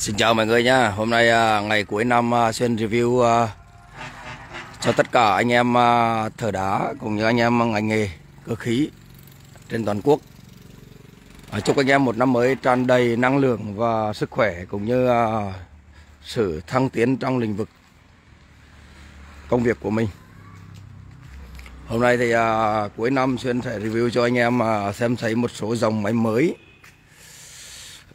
Xin chào mọi người nha. Hôm nay ngày cuối năm Xuyên review cho tất cả anh em thợ đá cũng như anh em ngành nghề cơ khí trên toàn quốc. Chúc anh em một năm mới tràn đầy năng lượng và sức khỏe cũng như sự thăng tiến trong lĩnh vực công việc của mình. Hôm nay thì cuối năm Xuyên sẽ review cho anh em xem thấy một số dòng máy mới.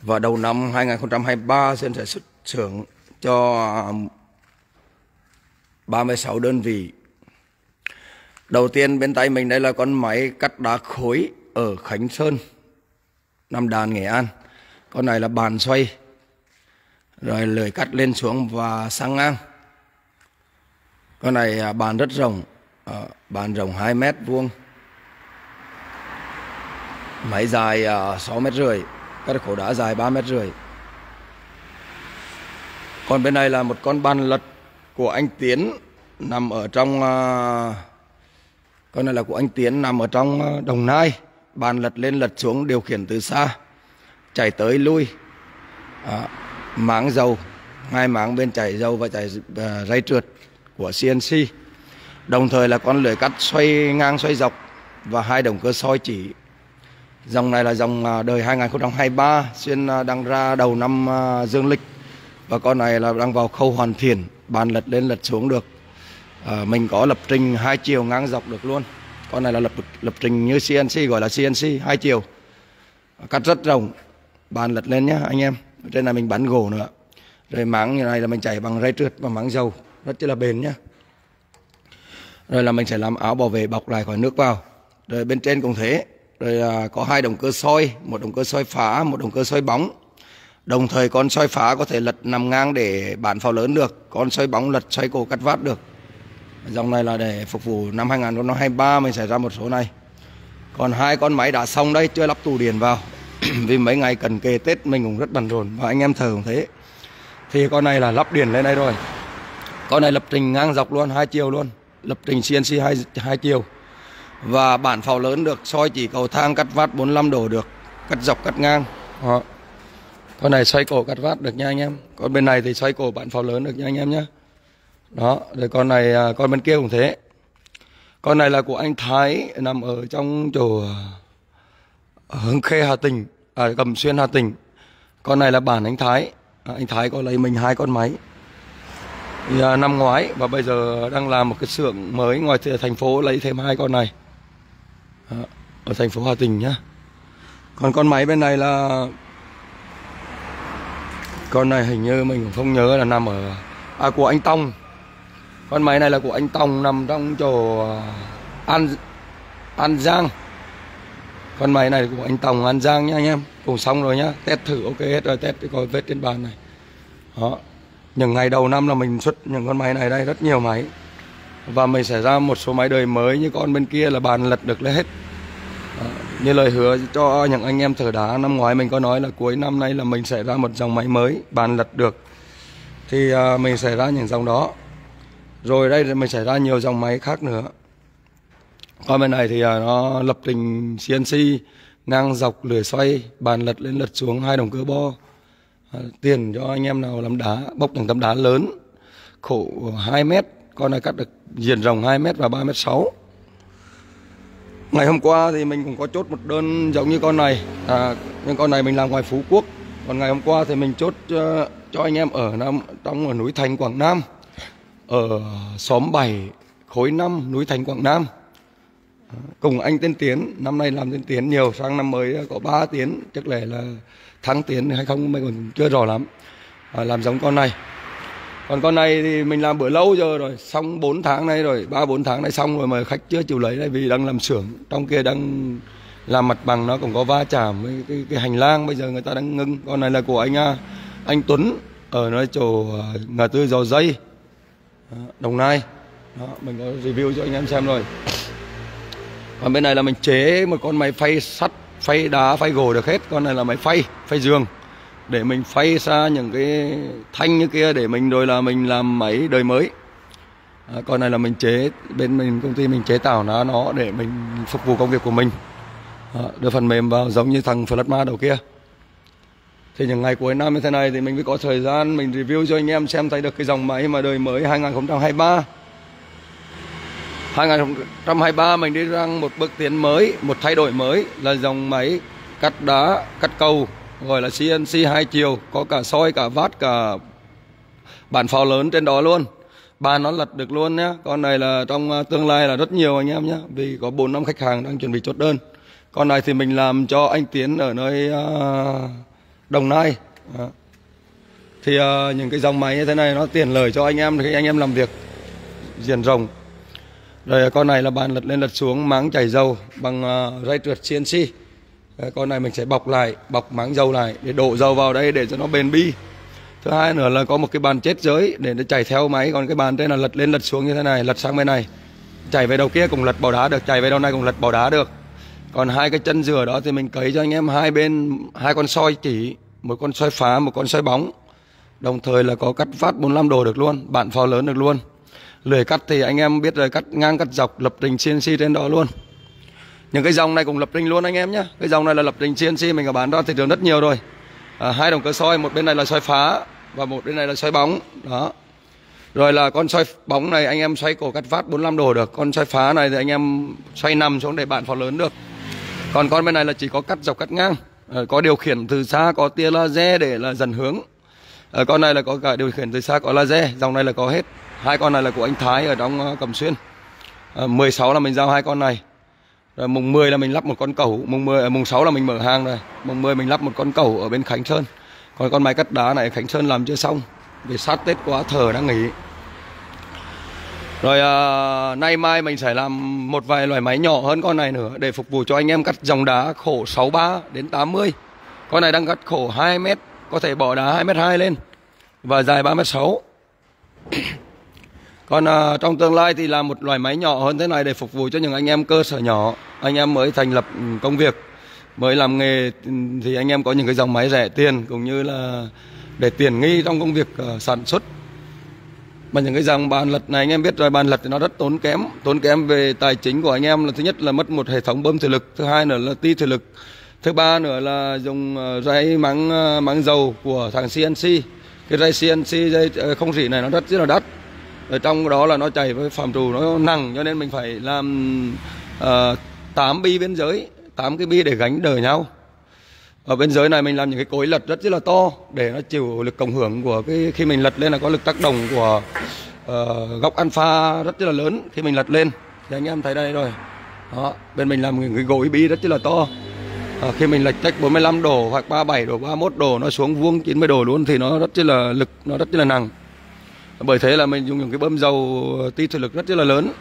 Và đầu năm 2023 Xuyên sẽ xuất xưởng cho 36 đơn vị. Đầu tiên bên tay mình đây là con máy cắt đá khối ở Khánh Sơn, Nam Đàn, Nghệ An. Con này là bàn xoay, rồi lưỡi cắt lên xuống và sang ngang. Con này bàn rất rộng, bàn rộng 2 mét vuông, máy dài 6 mét rưỡi, cắt khối đá dài 3 mét rưỡi. Còn bên này là một con bàn lật của anh Tiến nằm ở trong con này là của anh Tiến nằm ở trong Đồng Nai. Bàn lật lên lật xuống, điều khiển từ xa, chạy tới lui, máng dầu, 2 máng bên chạy dầu và chạy ray trượt của CNC. Đồng thời là con lưỡi cắt xoay ngang xoay dọc và 2 động cơ soi chỉ. Dòng này là dòng đời 2023, Xuyên đang ra đầu năm dương lịch. Và con này là đang vào khâu hoàn thiện, bàn lật lên lật xuống được. Mình có lập trình 2 chiều ngang dọc được luôn. Con này là lập trình như CNC, gọi là CNC 2 chiều, cắt rất rộng, bàn lật lên nhá anh em. Trên này mình bắn gỗ nữa. Rồi máng như này là mình chạy bằng ray trượt và máng dầu, rất là bền nhá. Rồi là mình sẽ làm áo bảo vệ bọc lại khỏi nước vào. Rồi bên trên cũng thế. Rồi có 2 động cơ soi, một động cơ soi phá, một động cơ soi bóng. Đồng thời con soi phá có thể lật nằm ngang để bán pháo lớn được, con soi bóng lật xoay cổ cắt vát được. Dòng này là để phục vụ năm 2023 mình sẽ ra một số này. Còn 2 con máy đã xong đây, chưa lắp tủ điện vào. Vì mấy ngày cần kề Tết mình cũng rất bận rộn và anh em thợ cũng thế. Thì con này là lắp điện lên đây rồi. Con này lập trình ngang dọc luôn, 2 chiều luôn, lập trình CNC 2 chiều. Và bản pháo lớn được, soi chỉ cầu thang cắt vát 45 độ được, cắt dọc cắt ngang. Đó. Con này xoay cổ cắt vát được nha anh em. Còn bên này thì xoay cổ bản pháo lớn được nha anh em nhé. Đó, rồi con này, con bên kia cũng thế. Con này là của anh Thái, nằm ở trong chỗ Hương Khê Hà Tĩnh, Cẩm Xuyên Hà Tĩnh. Con này là bản anh Thái. Anh Thái có lấy mình 2 con máy thì, năm ngoái, và bây giờ đang làm một cái xưởng mới ngoài thành phố, lấy thêm 2 con này. Đó, ở thành phố Hà Tĩnh nhá. Còn con máy bên này là con này hình như mình cũng không nhớ là nằm ở của anh Tông. Con máy này là của anh Tông, nằm trong chỗ An Giang. Con máy này của anh Tông An Giang nhá anh em. Cũng xong rồi nhá, test thử ok hết rồi, test coi vết trên bàn này. Đó, những ngày đầu năm là mình xuất những con máy này đây, rất nhiều máy. Và mình sẽ ra một số máy đời mới, như con bên kia là bàn lật được lên hết. Đó, như lời hứa cho những anh em thợ đá, năm ngoái mình có nói là cuối năm nay là mình sẽ ra một dòng máy mới bàn lật được. Thì mình sẽ ra những dòng đó. Rồi đây mình sẽ ra nhiều dòng máy khác nữa. Còn bên này thì nó lập trình CNC ngang dọc, lưỡi xoay, bàn lật lên lật xuống, 2 động cơ bo. Tiền cho anh em nào làm đá, bốc những tấm đá lớn, khổ 2 mét. Con này cắt được diện rộng 2 mét và 3,6 m. Ngày hôm qua thì mình cũng có chốt một đơn giống như con này. Nhưng con này mình làm ngoài Phú Quốc. Còn ngày hôm qua thì mình chốt cho anh em ở núi Thành, Quảng Nam, ở xóm 7, khối 5, núi Thành, Quảng Nam. Cùng anh tên Tiến, năm nay làm tên Tiến nhiều, sang năm mới có 3 Tiến, chắc là thắng Tiến hay không mình còn chưa rõ lắm. Làm giống con này. Còn con này thì mình làm bữa lâu giờ rồi, xong 4 tháng nay rồi, 3-4 tháng nay xong rồi mà khách chưa chịu lấy đây vì đang làm xưởng, trong kia đang làm mặt bằng, nó cũng có va chạm với cái hành lang, bây giờ người ta đang ngưng. Con này là của anh Tuấn ở nơi chỗ ngã tư Dầu Dây, Đồng Nai. Đó, mình có review cho anh em xem rồi. Còn bên này là mình chế một con máy phay sắt, phay đá, phay gỗ được hết. Con này là máy phay giường, để mình phay ra những cái thanh như kia để mình rồi là mình làm máy đời mới. Con này là mình chế, bên mình công ty mình chế tạo nó để mình phục vụ công việc của mình. Đưa phần mềm vào giống như thằng Plasma đầu kia. Thì những ngày cuối năm như thế này thì mình mới có thời gian mình review cho anh em xem thấy được cái dòng máy mà đời mới 2023. 2023 mình đi ra một bước tiến mới, một thay đổi mới là dòng máy cắt đá, cắt cầu, gọi là CNC 2 chiều, có cả soi, cả vát, cả bản pháo lớn trên đó luôn. Bàn nó lật được luôn nhé. Con này là trong tương lai là rất nhiều anh em nhé, vì có 4-5 khách hàng đang chuẩn bị chốt đơn. Con này thì mình làm cho anh Tiến ở nơi Đồng Nai. Thì những cái dòng máy như thế này nó tiện lợi cho anh em khi anh em làm việc diện rộng. Rồi con này là bàn lật lên lật xuống, máng chảy dầu bằng dây trượt CNC. Con này mình sẽ bọc lại, bọc máng dầu lại để đổ dầu vào đây để cho nó bền bi. Thứ hai nữa là có một cái bàn chết giới để nó chảy theo máy. Còn cái bàn trên là lật lên lật xuống như thế này, lật sang bên này, chảy về đầu kia cũng lật bỏ đá được, chảy về đầu này cũng lật bỏ đá được. Còn hai cái chân dừa đó thì mình cấy cho anh em hai bên, hai con soi chỉ, một con soi phá, một con soi bóng. Đồng thời là có cắt phát 45 độ được luôn, bản pháo lớn được luôn. Lưỡi cắt thì anh em biết rồi, cắt ngang cắt dọc, lập trình CNC trên đó luôn. Những cái dòng này cũng lập trình luôn anh em nhé. Cái dòng này là lập trình CNC, mình có bán ra thị trường rất nhiều rồi. Hai động cơ soi, một bên này là soi phá và một bên này là soi bóng đó. Rồi là con soi bóng này anh em xoay cổ cắt phát 45 độ được. Con soi phá này thì anh em xoay nằm xuống để bản pháo lớn được. Còn con bên này là chỉ có cắt dọc cắt ngang, có điều khiển từ xa, có tia laser để là dần hướng. Con này là có cả điều khiển từ xa, có laser. Dòng này là có hết. Hai con này là của anh Thái ở trong Cẩm Xuyên. 16 là mình giao hai con này. Rồi mùng 10 là mình lắp một con cẩu, mùng 6 là mình mở hàng rồi. Mùng 10 mình lắp một con cẩu ở bên Khánh Sơn. Còn con máy cắt đá này Khánh Sơn làm chưa xong, vì sát Tết quá thở đang nghỉ. Rồi nay mai mình sẽ làm một vài loại máy nhỏ hơn con này nữa để phục vụ cho anh em cắt dòng đá khổ 63 đến 80. Con này đang cắt khổ 2 m, có thể bỏ đá 2,2 m lên và dài 3,6 m. Còn trong tương lai thì làm một loại máy nhỏ hơn thế này để phục vụ cho những anh em cơ sở nhỏ, anh em mới thành lập công việc, mới làm nghề thì anh em có những cái dòng máy rẻ tiền cũng như là để tiện nghi trong công việc sản xuất. Mà những cái dòng bàn lật này anh em biết rồi, bàn lật thì nó rất tốn kém về tài chính của anh em. Là thứ nhất là mất một hệ thống bơm thủy lực, thứ hai nữa là ti thủy lực, thứ ba nữa là dùng dây máng dầu của thằng CNC. Cái dây CNC, dây không rỉ này nó rất là đắt. Ở trong đó là nó chạy với phạm trù nó nặng, cho nên mình phải làm 8 bi biên giới, 8 cái bi để gánh đỡ nhau. Ở bên dưới này mình làm những cái cối lật rất là to để nó chịu lực cộng hưởng của cái khi mình lật lên là có lực tác động của góc alpha rất là lớn khi mình lật lên. Thì anh em thấy đây rồi. Đó, bên mình làm những cái gối bi rất là to. Khi mình lệch cách 45 độ hoặc 37 độ, 31 độ nó xuống vuông 90 độ luôn thì nó rất là lực, nó rất là nặng. Bởi thế là mình dùng những cái bơm dầu ti thủy lực rất là lớn.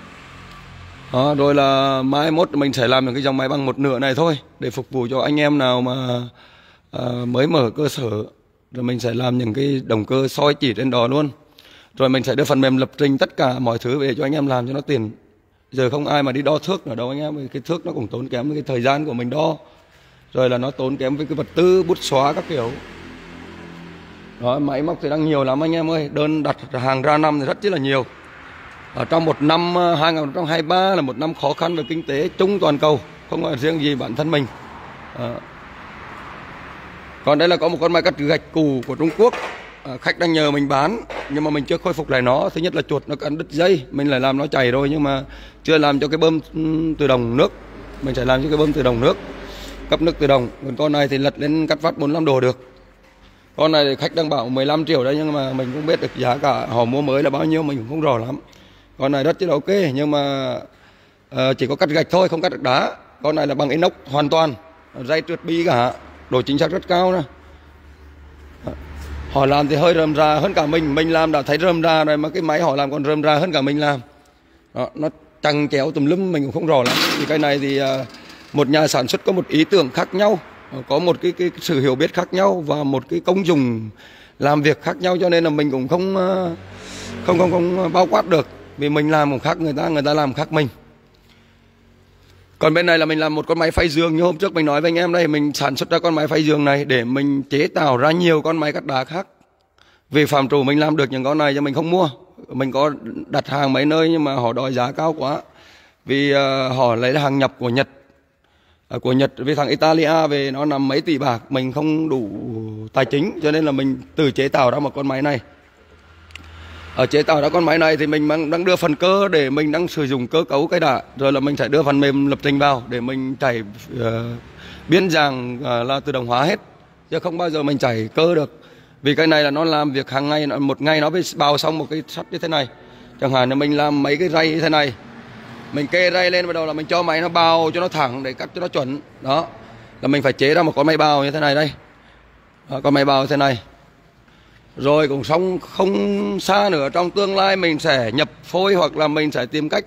Đó, rồi là mai mốt mình sẽ làm những cái dòng máy bằng 1/2 này thôi để phục vụ cho anh em nào mà mới mở cơ sở. Rồi mình sẽ làm những cái động cơ soi chỉ trên đó luôn. Rồi mình sẽ đưa phần mềm lập trình tất cả mọi thứ về cho anh em làm cho nó tiền. Giờ không ai mà đi đo thước nữa đâu anh em, cái thước nó cũng tốn kém với cái thời gian của mình đo. Rồi là nó tốn kém với cái vật tư bút xóa các kiểu. Đó, máy móc thì đang nhiều lắm anh em ơi, đơn đặt hàng ra năm thì rất là nhiều. Ở trong một năm 2023 là một năm khó khăn về kinh tế chung toàn cầu, không phải riêng gì bản thân mình. Còn đây là có một con máy cắt gạch cù của Trung Quốc, khách đang nhờ mình bán nhưng mà mình chưa khôi phục lại nó. Thứ nhất là chuột nó cắn đứt dây, mình lại làm nó chảy rồi nhưng mà chưa làm cho cái bơm tự động nước. Mình sẽ làm cho cái bơm tự động nước, cấp nước tự động. Còn con này thì lật lên cắt phát 45 độ được. Con này thì khách đang bảo 15 triệu đấy, nhưng mà mình cũng biết được giá cả họ mua mới là bao nhiêu mình cũng không rõ lắm. Con này rất là ok nhưng mà chỉ có cắt gạch thôi, không cắt được đá. Con này là bằng inox hoàn toàn, dây trượt bi cả, độ chính xác rất cao nữa. Họ làm thì hơi rườm rà hơn cả mình làm đã thấy rườm rà rồi mà cái máy họ làm còn rườm rà hơn cả mình làm. Đó, nó chằng chéo tùm lum mình cũng không rõ lắm. Thì cái này thì một nhà sản xuất có một ý tưởng khác nhau, có một cái sự hiểu biết khác nhau và một cái công dụng làm việc khác nhau, cho nên là mình cũng không bao quát được, vì mình làm cũng khác người ta làm khác mình. Còn bên này là mình làm một con máy phay giường, như hôm trước mình nói với anh em đây, mình sản xuất ra con máy phay giường này để mình chế tạo ra nhiều con máy cắt đá khác. Vì phạm trù mình làm được những con này cho mình không mua. Mình có đặt hàng mấy nơi nhưng mà họ đòi giá cao quá, vì họ lấy hàng nhập của Nhật. của Nhật với thằng Italia về, nó nằm mấy tỷ bạc, mình không đủ tài chính cho nên là mình tự chế tạo ra một con máy này. Ở chế tạo ra con máy này thì mình đang đưa phần cơ để mình đang sử dụng cơ cấu cái đã, rồi là mình sẽ đưa phần mềm lập trình vào để mình chạy biến dạng là tự động hóa hết, chứ không bao giờ mình chạy cơ được. Vì cái này là nó làm việc hàng ngày, một ngày nó phải bào xong một cái sắt như thế này. Chẳng hạn là mình làm mấy cái ray như thế này, mình kê ray lên, bắt đầu là mình cho máy nó bào cho nó thẳng để cắt cho nó chuẩn. Đó là mình phải chế ra một con máy bào như thế này đây. Đó, con máy bào như thế này. Rồi cũng xong, không xa nữa trong tương lai mình sẽ nhập phôi, hoặc là mình sẽ tìm cách,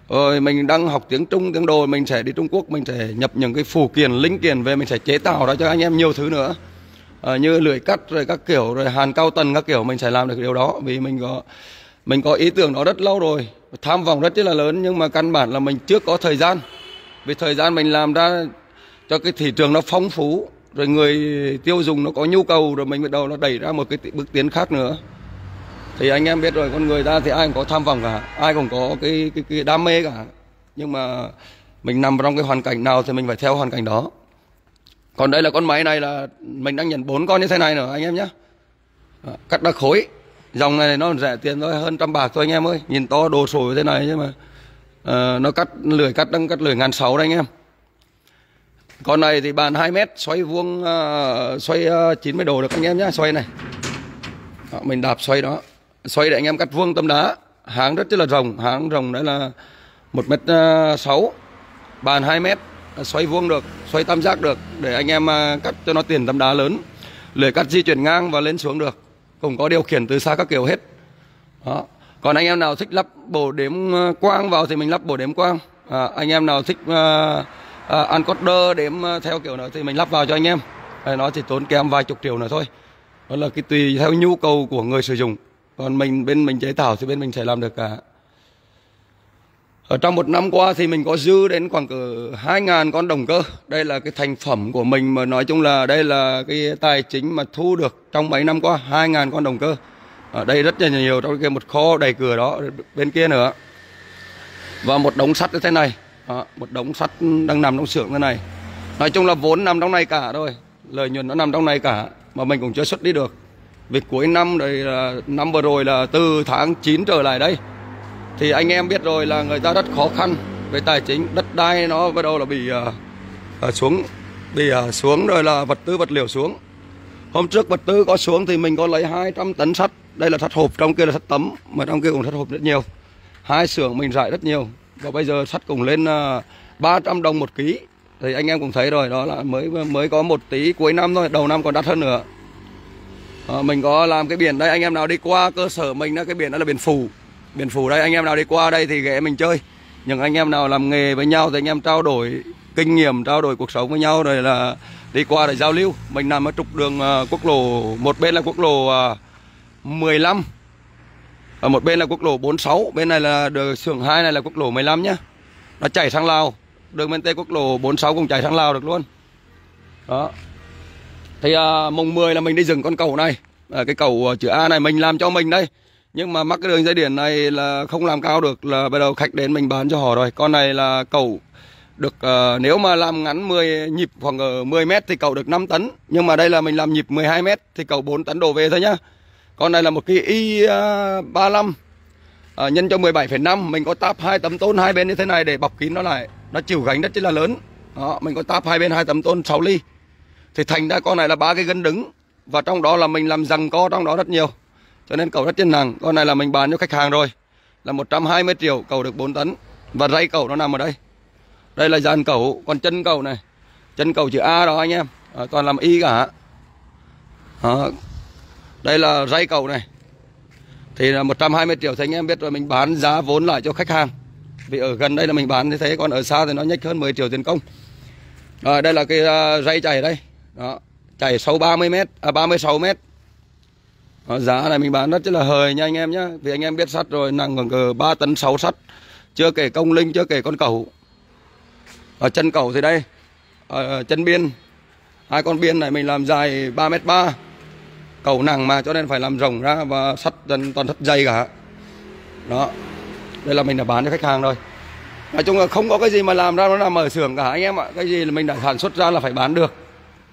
rồi mình đang học tiếng Trung, tiếng Đồ, mình sẽ đi Trung Quốc, mình sẽ nhập những cái phụ kiện, linh kiện về, mình sẽ chế tạo ra cho anh em nhiều thứ nữa, như lưỡi cắt rồi các kiểu, rồi hàn cao tần các kiểu, mình sẽ làm được điều đó. Vì mình có ý tưởng đó rất lâu rồi, tham vọng rất là lớn, nhưng mà căn bản là mình chưa có thời gian. Vì thời gian mình làm ra cho cái thị trường nó phong phú, rồi người tiêu dùng nó có nhu cầu, rồi mình bắt đầu nó đẩy ra một cái bước tiến khác nữa. Thì anh em biết rồi, con người ta thì ai cũng có tham vọng cả, ai cũng có cái đam mê cả. Nhưng mà mình nằm trong cái hoàn cảnh nào thì mình phải theo hoàn cảnh đó. Còn đây là con máy này là mình đang nhận 4 con như thế này nữa anh em nhé. Cắt đá khối. Dòng này nó rẻ tiền thôi, hơn 100 bạc thôi anh em ơi. Nhìn to đồ sồi như thế này chứ mà nó cắt lưỡi, đang cắt lưỡi 1.600 đấy anh em. Con này thì bàn 2 mét, xoay vuông, xoay 90 độ được anh em nhé. Xoay này đó, mình đạp xoay đó, xoay để anh em cắt vuông tấm đá. Háng rất là rộng, háng rộng đấy là 1m6, bàn 2 mét, xoay vuông được, xoay tam giác được, để anh em cắt cho nó tiền tấm đá lớn. Lưỡi cắt di chuyển ngang và lên xuống được, cũng có điều khiển từ xa các kiểu hết đó. Còn anh em nào thích lắp bộ đếm quang vào thì mình lắp bộ đếm quang. Anh em nào thích encoder đếm theo kiểu nào thì mình lắp vào cho anh em. Nó chỉ tốn kém vài chục triệu nữa thôi. Đó là cái tùy theo nhu cầu của người sử dụng. Còn bên mình chế tạo thì bên mình sẽ làm được cả. Ở trong một năm qua thì mình có dư đến khoảng cỡ 2.000 con đồng cơ. Đây là cái thành phẩm của mình, mà nói chung là đây là cái tài chính mà thu được trong mấy năm qua, 2.000 con đồng cơ. Ở đây rất là nhiều, trong cái một kho đầy cửa đó, bên kia nữa. Và một đống sắt như thế này. Đó, một đống sắt đang nằm trong xưởng thế này. Nói chung là vốn nằm trong này cả rồi, lợi nhuận nó nằm trong này cả, mà mình cũng chưa xuất đi được. Vì cuối năm rồi, năm vừa rồi là từ tháng 9 trở lại đây thì anh em biết rồi là người ta rất khó khăn về tài chính, đất đai nó bắt đầu là bị xuống, rồi là vật tư vật liệu xuống. Hôm trước vật tư có xuống thì mình có lấy 200 tấn sắt, đây là sắt hộp, trong kia là sắt tấm, mà trong kia cũng sắt hộp rất nhiều. Hai xưởng mình rải rất nhiều, và bây giờ sắt cũng lên 300 đồng một ký. Thì anh em cũng thấy rồi, đó là mới có một tí cuối năm thôi, đầu năm còn đắt hơn nữa. Mình có làm cái biển đây, anh em nào đi qua cơ sở mình đó, cái biển đó là biển phủ. Biển phủ đây, anh em nào đi qua đây thì ghé mình chơi. Nhưng anh em nào làm nghề với nhau thì anh em trao đổi kinh nghiệm, trao đổi cuộc sống với nhau, rồi là đi qua để giao lưu. Mình nằm ở trục đường quốc lộ, một bên là quốc lộ 15, ở một bên là quốc lộ 46, bên này là đường xưởng 2 này là quốc lộ 15 nhá. Nó chảy sang Lào, đường bên tây quốc lộ 46 cũng chảy sang Lào được luôn. Đó. Thì mùng 10 là mình đi dừng con cầu này, cái cầu chữ A này mình làm cho mình đây. Nhưng mà mắc cái đường dây điện này là không làm cao được, là bắt đầu khách đến mình bán cho họ rồi. Con này là cầu được, nếu mà làm ngắn 10 nhịp khoảng 10 mét thì cầu được 5 tấn. Nhưng mà đây là mình làm nhịp 12 mét thì cầu 4 tấn đổ về thôi nhá. Con này là một cái Y35 nhân cho 17,5. Mình có táp 2 tấm tôn hai bên như thế này để bọc kín nó lại. Nó chịu gánh rất là lớn. Đó, mình có táp hai bên 2 tấm tôn 6 ly. Thì thành ra con này là 3 cái gân đứng. Và trong đó là mình làm giằng co trong đó rất nhiều, cho nên cầu rất chân nặng. Con này là mình bán cho khách hàng rồi, là 120 triệu, cầu được 4 tấn. Và ray cầu nó nằm ở đây. Đây là dàn cầu, còn chân cầu này, chân cầu chữ A đó anh em, toàn làm Y cả. Đây là ray cầu này, thì là 120 triệu thì anh em biết rồi, mình bán giá vốn lại cho khách hàng. Vì ở gần đây là mình bán như thế, còn ở xa thì nó nhích hơn 10 triệu tiền công. Đây là cái ray chảy đây. Đó, chảy sâu 30 mét, 36 mét. Giá này mình bán rất là hời nha anh em nhé. Vì anh em biết sắt rồi, nặng khoảng 3 tấn 6 sắt. Chưa kể công linh, chưa kể con cẩu. Ở chân cẩu thì đây, chân biên, 2 con biên này mình làm dài 3m3. Cẩu nặng mà, cho nên phải làm rộng ra, và sắt toàn sắt dày cả. Đó, đây là mình đã bán cho khách hàng rồi. Nói chung là không có cái gì mà làm ra nó nằm ở xưởng cả anh em ạ. Cái gì là mình đã sản xuất ra là phải bán được,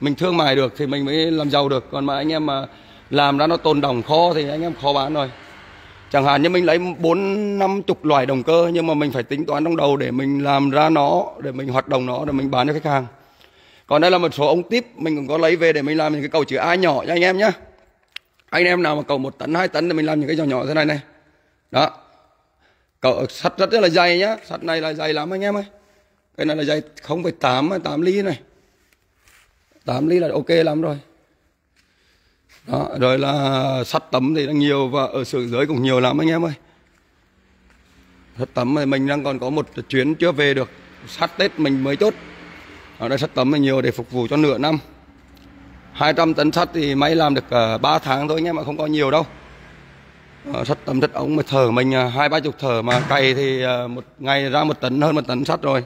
mình thương mại được thì mình mới làm giàu được. Còn mà anh em mà làm ra nó tồn đọng kho thì anh em khó bán rồi. Chẳng hạn như mình lấy 4-50 loại động cơ, nhưng mà mình phải tính toán trong đầu để mình làm ra nó, để mình hoạt động nó, để mình bán cho khách hàng. Còn đây là một số ống tiếp mình cũng có lấy về để mình làm những cái cầu chữ A nhỏ cho anh em nhé. Anh em nào mà cầu 1 tấn 2 tấn thì mình làm những cái nhỏ nhỏ thế này này. Đó. Cầu sắt rất là dày nhá, sắt này là dày lắm anh em ơi. Cái này là dày 0,8 ly này. 8 ly là ok lắm rồi. Đó, rồi là sắt tấm thì đang nhiều và ở xưởng dưới cũng nhiều lắm anh em ơi. Sắt tấm thì mình đang còn có một chuyến chưa về được, sắt Tết mình mới chốt. Ở đây sắt tấm là nhiều để phục vụ cho nửa năm. 200 tấn sắt thì máy làm được 3 tháng thôi anh em ạ, không có nhiều đâu. Sắt tấm sắt ống mà thở mình 20-30 thở mà cày thì một ngày ra 1 tấn, hơn 1 tấn sắt rồi.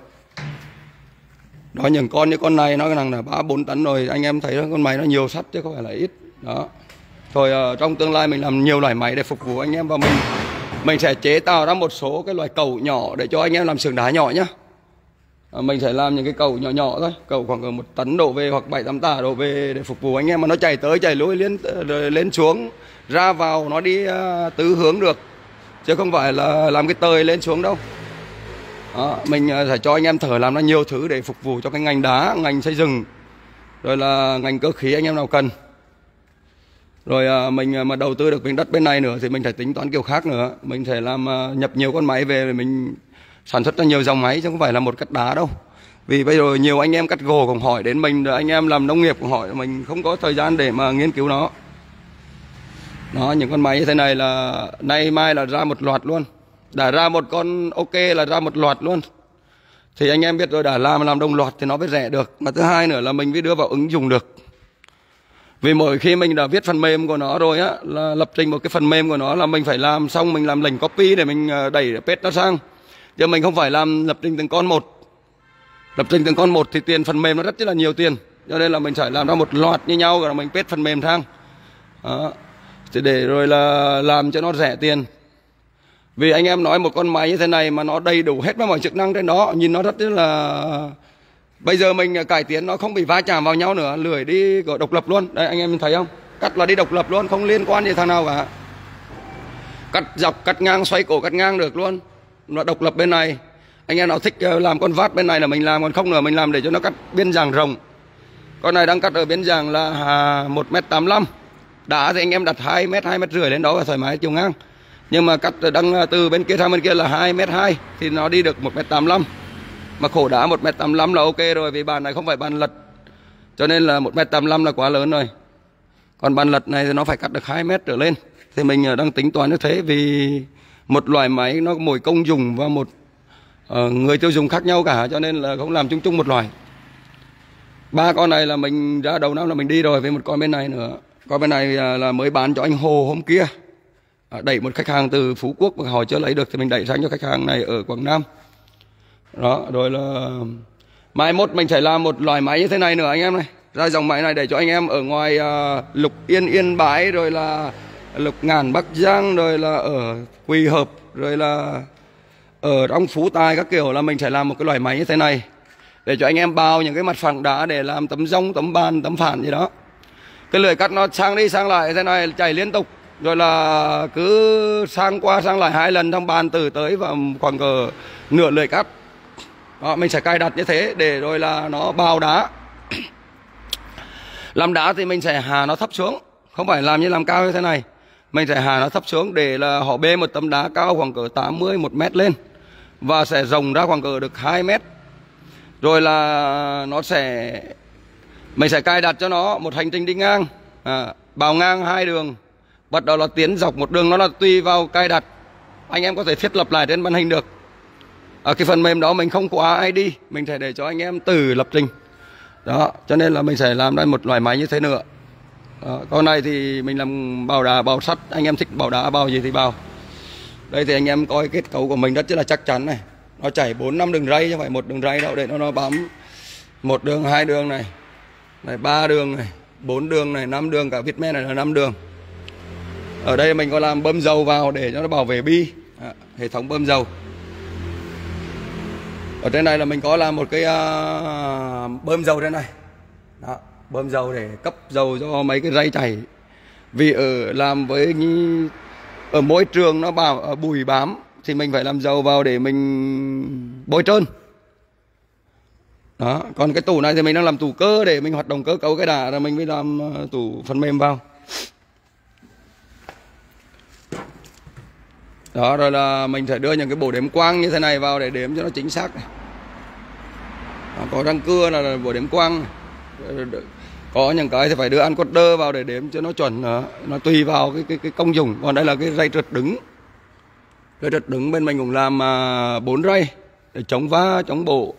Đó, những con như con này nó là 3-4 tấn rồi, anh em thấy đó, con máy nó nhiều sắt chứ không phải là ít. Đó. Rồi trong tương lai mình làm nhiều loại máy để phục vụ anh em, và mình sẽ chế tạo ra một số cái loại cầu nhỏ để cho anh em làm xưởng đá nhỏ nhá. Mình sẽ làm những cái cầu nhỏ nhỏ thôi, cầu khoảng 1 tấn đổ về hoặc 7-8 tả đổ về để phục vụ anh em, mà nó chạy tới chạy lui lên xuống ra vào, nó đi tứ hướng được, chứ không phải là làm cái tời lên xuống đâu. Đó, mình sẽ cho anh em thở làm ra nhiều thứ để phục vụ cho cái ngành đá, ngành xây dựng, rồi là ngành cơ khí anh em nào cần. Rồi mình mà đầu tư được miếng đất bên này nữa thì mình phải tính toán kiểu khác nữa. Mình sẽ làm nhập nhiều con máy về, mình sản xuất ra nhiều dòng máy chứ không phải là một cắt đá đâu. Vì bây giờ nhiều anh em cắt gỗ cũng hỏi đến mình, anh em làm nông nghiệp cũng hỏi, mình không có thời gian để mà nghiên cứu nó. Đó, những con máy như thế này là nay mai là ra một loạt luôn. Đã ra một con ok là ra một loạt luôn. Thì anh em biết rồi, đã làm đồng loạt thì nó mới rẻ được. Mà thứ hai nữa là mình mới đưa vào ứng dụng được. Vì mỗi khi mình đã viết phần mềm của nó rồi á, là lập trình một cái phần mềm của nó là mình phải làm xong, mình làm lệnh copy để mình đẩy paste nó sang. Chứ mình không phải làm lập trình từng con một. Lập trình từng con một thì tiền phần mềm nó rất là nhiều tiền. Cho nên là mình phải làm ra một loạt như nhau rồi mình paste phần mềm sang. Đó. Thì để rồi là làm cho nó rẻ tiền. Vì anh em nói một con máy như thế này mà nó đầy đủ hết mọi chức năng trên đó, nhìn nó rất là... Bây giờ mình cải tiến nó không bị va chạm vào nhau nữa, lưỡi đi độc lập luôn. Đây anh em thấy không? Cắt là đi độc lập luôn, không liên quan gì thằng nào cả. Cắt dọc, cắt ngang, xoay cổ cắt ngang được luôn. Nó độc lập bên này. Anh em nào thích làm con vát bên này là mình làm, còn không nữa mình làm để cho nó cắt biên dạng rộng. Con này đang cắt ở biên dạng là 1m85. Đá thì anh em đặt 2m, 2m50 lên đó là thoải mái chiều ngang. Nhưng mà cắt đang từ bên kia sang bên kia là 2m2 thì nó đi được 1m85. Mà khổ đá 1m85 là ok rồi, vì bàn này không phải bàn lật, cho nên là 1m85 là quá lớn rồi. Còn bàn lật này thì nó phải cắt được 2m trở lên. Thì mình đang tính toán như thế, vì một loại máy nó mỗi công dụng và một người tiêu dùng khác nhau cả, cho nên là không làm chung chung một loại. 3 con này là mình ra đầu năm là mình đi rồi, với một con bên này nữa. Con bên này là mới bán cho anh Hồ hôm kia, đẩy một khách hàng từ Phú Quốc mà họ chưa lấy được thì mình đẩy sang cho khách hàng này ở Quảng Nam. Đó, rồi là mai mốt mình sẽ làm một loại máy như thế này nữa anh em này. Ra dòng máy này để cho anh em ở ngoài Lục Yên, Yên Bái, rồi là Lục Ngạn, Bắc Giang, rồi là ở Quỳ Hợp, rồi là ở trong Phú Tài các kiểu, là mình sẽ làm một cái loại máy như thế này để cho anh em bao những cái mặt phẳng đá để làm tấm rông, tấm bàn, tấm phản gì đó. Cái lưỡi cắt nó sang đi sang lại thế này, chạy liên tục, rồi là cứ sang qua sang lại 2 lần trong bàn từ tới và khoảng cỡ nửa lưỡi cắt. Đó, mình sẽ cài đặt như thế để rồi là nó bao đá. Làm đá thì mình sẽ hà nó thấp xuống, không phải làm như làm cao như thế này. Mình sẽ hà nó thấp xuống để là họ bê một tấm đá cao khoảng cỡ 80, 1 mét lên, và sẽ rộng ra khoảng cỡ được 2 mét. Rồi là nó sẽ... Mình sẽ cài đặt cho nó một hành trình đi ngang, bào ngang 2 đường, bắt đầu là tiến dọc một đường, nó là tùy vào cài đặt. Anh em có thể thiết lập lại trên màn hình được. Cái phần mềm đó mình không có ID, mình sẽ để cho anh em tự lập trình. Đó, cho nên là mình sẽ làm ra một loại máy như thế nữa. Đó, con này thì mình làm bào đá, bào sắt, anh em thích bào đá, bào gì thì bào. Đây thì anh em coi kết cấu của mình rất là chắc chắn này. Nó chảy 4-5 đường ray chứ không phải một đường ray đâu, để nó bám 1 đường, 2 đường này, 3 đường này, 4 đường này, 5 đường, cả vít me này là 5 đường. Ở đây mình có làm bơm dầu vào để cho nó bảo vệ bi, hệ thống bơm dầu. Ở trên này là mình có làm một cái bơm dầu trên này. Đó, bơm dầu để cấp dầu cho mấy cái dây chảy. Vì làm với ở môi trường nó bụi bám thì mình phải làm dầu vào để mình bôi trơn. Đó, còn cái tủ này thì mình đang làm tủ cơ để mình hoạt động cơ cấu cái đà, rồi mình mới làm tủ phần mềm vào. Đó, rồi là mình sẽ đưa những cái bộ đếm quang như thế này vào để đếm cho nó chính xác này. Đó, có răng cưa là bộ đếm quang. Có những cái thì phải đưa encoder vào để đếm cho nó chuẩn. Nó tùy vào cái công dụng. Còn đây là cái dây trượt đứng. Dây trượt đứng bên mình cũng làm 4 dây để chống vá, chống bộ.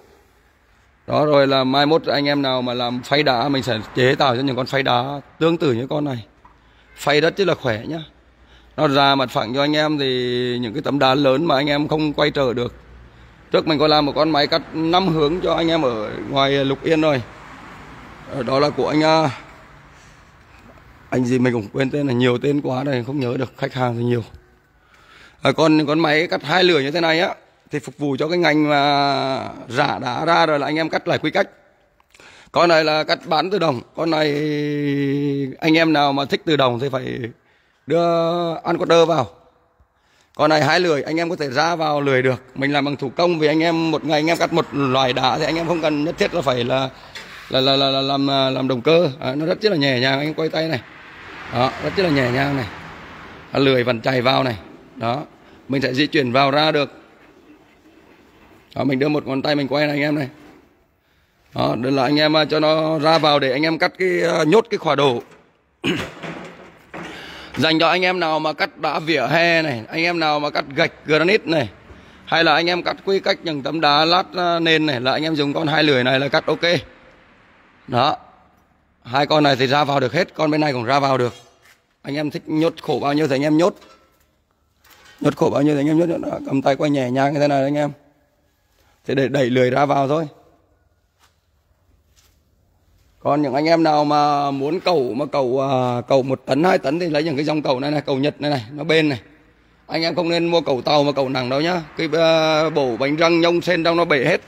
Đó, rồi là mai mốt anh em nào mà làm phay đá, mình sẽ chế tạo cho những con phay đá tương tự như con này. Phay rất là khỏe nhá. Nó ra mặt phẳng cho anh em thì những cái tấm đá lớn mà anh em không quay trở được. Trước mình có làm một con máy cắt 5 hướng cho anh em ở ngoài Lục Yên rồi. Đó là của anh gì mình cũng quên tên, là nhiều tên quá này không nhớ được, khách hàng thì nhiều. Còn con máy cắt 2 lưỡi như thế này á thì phục vụ cho cái ngành mà rã đá ra rồi là anh em cắt lại quy cách. Con này là cắt bán tự động. Con này anh em nào mà thích tự động thì phải đưa encoder vào. Con này 2 lưỡi anh em có thể ra vào lưỡi được. Mình làm bằng thủ công vì anh em một ngày anh em cắt một loại đá thì anh em không cần nhất thiết là phải là làm động cơ. Nó rất là nhẹ nhàng, anh em quay tay này. Đó, rất là nhẹ nhàng này. Lưỡi vẫn chạy vào này. Đó, mình sẽ di chuyển vào ra được. Đó, mình đưa một ngón tay mình quay này anh em này. Đó, đây là anh em cho nó ra vào để anh em cắt cái nhốt cái khóa đổ. Dành cho anh em nào mà cắt đá vỉa hè này, anh em nào mà cắt gạch granite này, hay là anh em cắt quy cách những tấm đá lát nền này, là anh em dùng con 2 lưỡi này là cắt ok. Đó, 2 con này thì ra vào được hết, con bên này cũng ra vào được. Anh em thích nhốt khổ bao nhiêu thì anh em nhốt. Nhốt khổ bao nhiêu thì anh em nhốt. Đó, cầm tay quay nhẹ nhàng như thế này anh em. Thì để đẩy lưỡi ra vào thôi. Còn những anh em nào mà muốn cầu 1 tấn 2 tấn thì lấy những cái dòng cầu này này, cầu Nhật này, nó bền này. Anh em không nên mua cầu tàu mà cầu nặng đâu nhá. Cái bổ bánh răng nhông sen trong nó bể hết.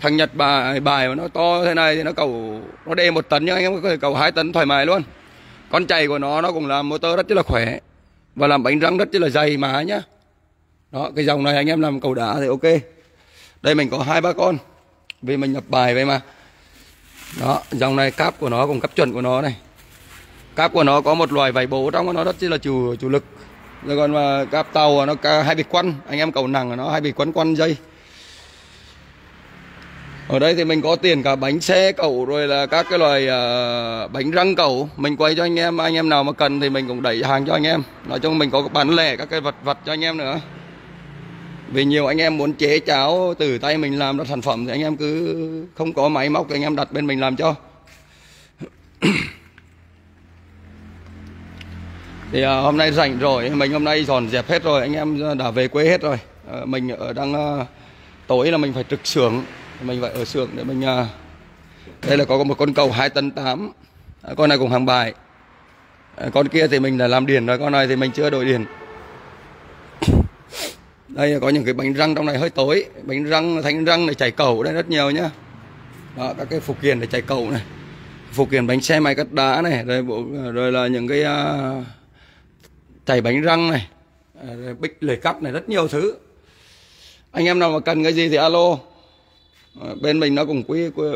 Thằng Nhật bài mà nó to thế này thì nó cầu nó đê 1 tấn, nhưng anh em có thể cầu 2 tấn thoải mái luôn. Con chạy của nó cũng làm motor rất là khỏe và làm bánh răng rất là dày mà nhá. Đó, cái dòng này anh em làm cầu đá thì ok. Đây mình có 2-3 con vì mình nhập bài vậy mà. Đó, dòng này cáp của nó cùng cấp chuẩn của nó này. Cáp của nó có một loại vảy bố trong, nó rất là chủ lực. Rồi còn mà cáp tàu nó 2 bịch quăn, anh em cầu nặng nó 2 bịch quăn dây. Ở đây thì mình có tiền cả bánh xe cẩu rồi là các cái loại bánh răng cẩu. Mình quay cho anh em nào mà cần thì mình cũng đẩy hàng cho anh em. Nói chung mình có bán lẻ các cái vật cho anh em nữa. Vì nhiều anh em muốn chế cháo từ tay mình làm ra sản phẩm thì anh em cứ không có máy móc thì anh em đặt bên mình làm cho. Thì hôm nay rảnh rồi, mình hôm nay dọn dẹp hết rồi, anh em đã về quê hết rồi. Mình ở đang tối là mình phải trực xưởng, mình phải ở xưởng để mình đây là có một con cầu 2 tấn 8. Con này cũng hàng bài. Con kia thì mình đã làm điền rồi, con này thì mình chưa đổi điền. Đây có những cái bánh răng trong này hơi tối, bánh răng, thanh răng này, chảy cầu đây rất nhiều nhá. Đó, các cái phụ kiện để chảy cầu này, phụ kiện bánh xe máy cắt đá này, rồi là những cái chảy bánh răng này, bích lưỡi cắt này, rất nhiều thứ. Anh em nào mà cần cái gì thì alo. Bên mình nó cũng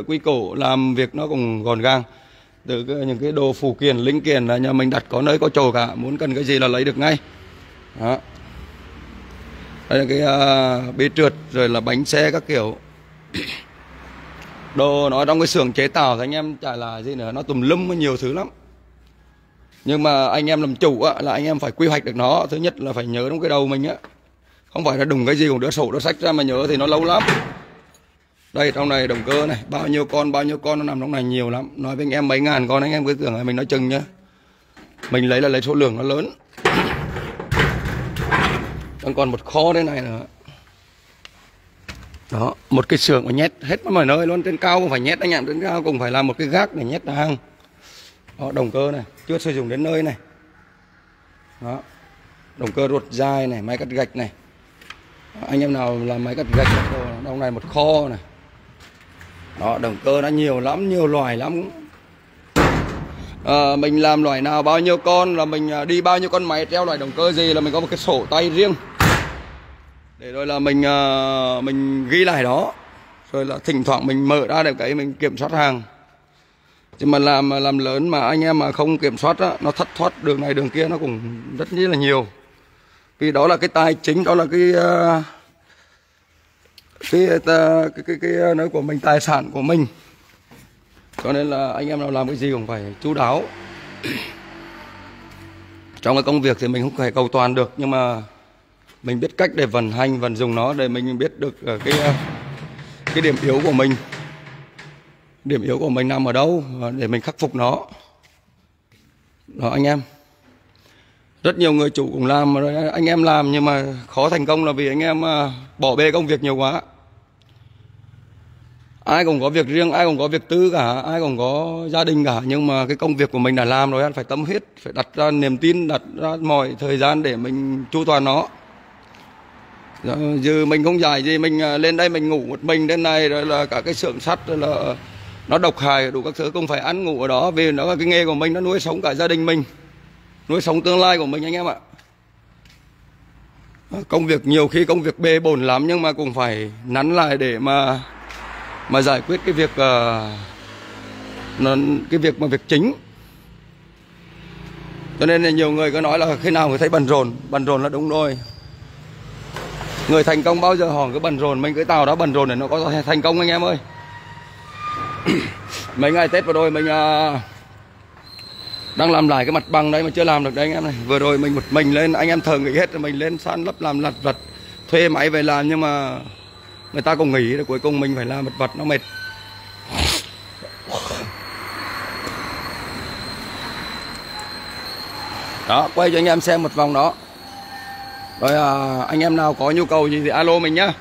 quy cổ, làm việc nó cũng gọn gàng. Từ những cái đồ phụ kiện, linh kiện là nhà mình đặt có nơi có chỗ cả, muốn cần cái gì là lấy được ngay. Đó. Đây là cái bê trượt rồi là bánh xe các kiểu. Đồ nó trong cái xưởng chế tạo thì anh em chả là gì nữa, nó tùm lum nhiều thứ lắm. Nhưng mà anh em làm chủ á, là anh em phải quy hoạch được nó. Thứ nhất là phải nhớ trong cái đầu mình á, không phải là đùng cái gì cũng đứa sổ đứa sách ra mà nhớ thì nó lâu lắm. Đây trong này động cơ này, bao nhiêu con nó nằm trong này nhiều lắm. Nói với anh em mấy ngàn con anh em cứ tưởng là mình nói chừng nhá. Mình lấy là lấy số lượng nó lớn. Còn một kho đây này nữa. Đó, một cái xưởng mà nhét hết mọi nơi luôn, trên cao cũng phải nhét anh em, trên cao cũng phải làm một cái gác để nhét hàng. Đó, động cơ này, chưa sử dụng đến nơi này. Đó. Động cơ ruột dài này, máy cắt gạch này. Anh em nào làm máy cắt gạch đồng này một kho này. Đó, động cơ nó nhiều lắm, nhiều loại lắm. Mình làm loại nào bao nhiêu con là mình đi bao nhiêu con máy treo loại động cơ gì là mình có một cái sổ tay riêng, để rồi là mình ghi lại đó, rồi là thỉnh thoảng mình mở ra để cái mình kiểm soát hàng. Chứ mà làm lớn mà anh em mà không kiểm soát á, nó thất thoát đường này đường kia nó cũng rất là nhiều. Vì đó là cái tài chính, đó là cái nơi của mình, tài sản của mình. Cho nên là anh em nào làm cái gì cũng phải chu đáo. Trong cái công việc thì mình không thể cầu toàn được, nhưng mà mình biết cách để vận hành, vận dụng nó để mình biết được cái điểm yếu của mình. Điểm yếu của mình nằm ở đâu để mình khắc phục nó. Đó anh em. Rất nhiều người chủ cũng làm, rồi anh em làm nhưng mà khó thành công là vì anh em bỏ bê công việc nhiều quá. Ai cũng có việc riêng, ai cũng có việc tư cả, ai cũng có gia đình cả. Nhưng mà cái công việc của mình đã làm rồi, phải tâm huyết, phải đặt ra niềm tin, đặt ra mọi thời gian để mình chu toàn nó. Giờ mình không giải gì, mình lên đây mình ngủ một mình đến này, rồi là cả cái xưởng sắt rồi là nó độc hại đủ các thứ, không phải ăn ngủ ở đó. Vì nó là cái nghề của mình, nó nuôi sống cả gia đình mình, nuôi sống tương lai của mình anh em ạ. Công việc nhiều khi công việc bề bộn lắm, nhưng mà cũng phải nắn lại để mà giải quyết cái việc việc chính. Cho nên là nhiều người có nói là khi nào người thấy bận rộn là đúng rồi. Người thành công bao giờ họ cứ bận rộn, mình cứ tạo đó bận rộn để nó có thành công anh em ơi. Mấy ngày Tết vừa rồi mình đang làm lại cái mặt bằng đây mà chưa làm được đây anh em này. Vừa rồi mình một mình lên, anh em thờ nghỉ hết rồi, mình lên san lấp làm lặt vặt, thuê máy về làm, nhưng mà người ta cũng nghỉ rồi, cuối cùng mình phải làm vật vật nó mệt. Đó, quay cho anh em xem một vòng đó. Rồi anh em nào có nhu cầu gì thì alo mình nhá.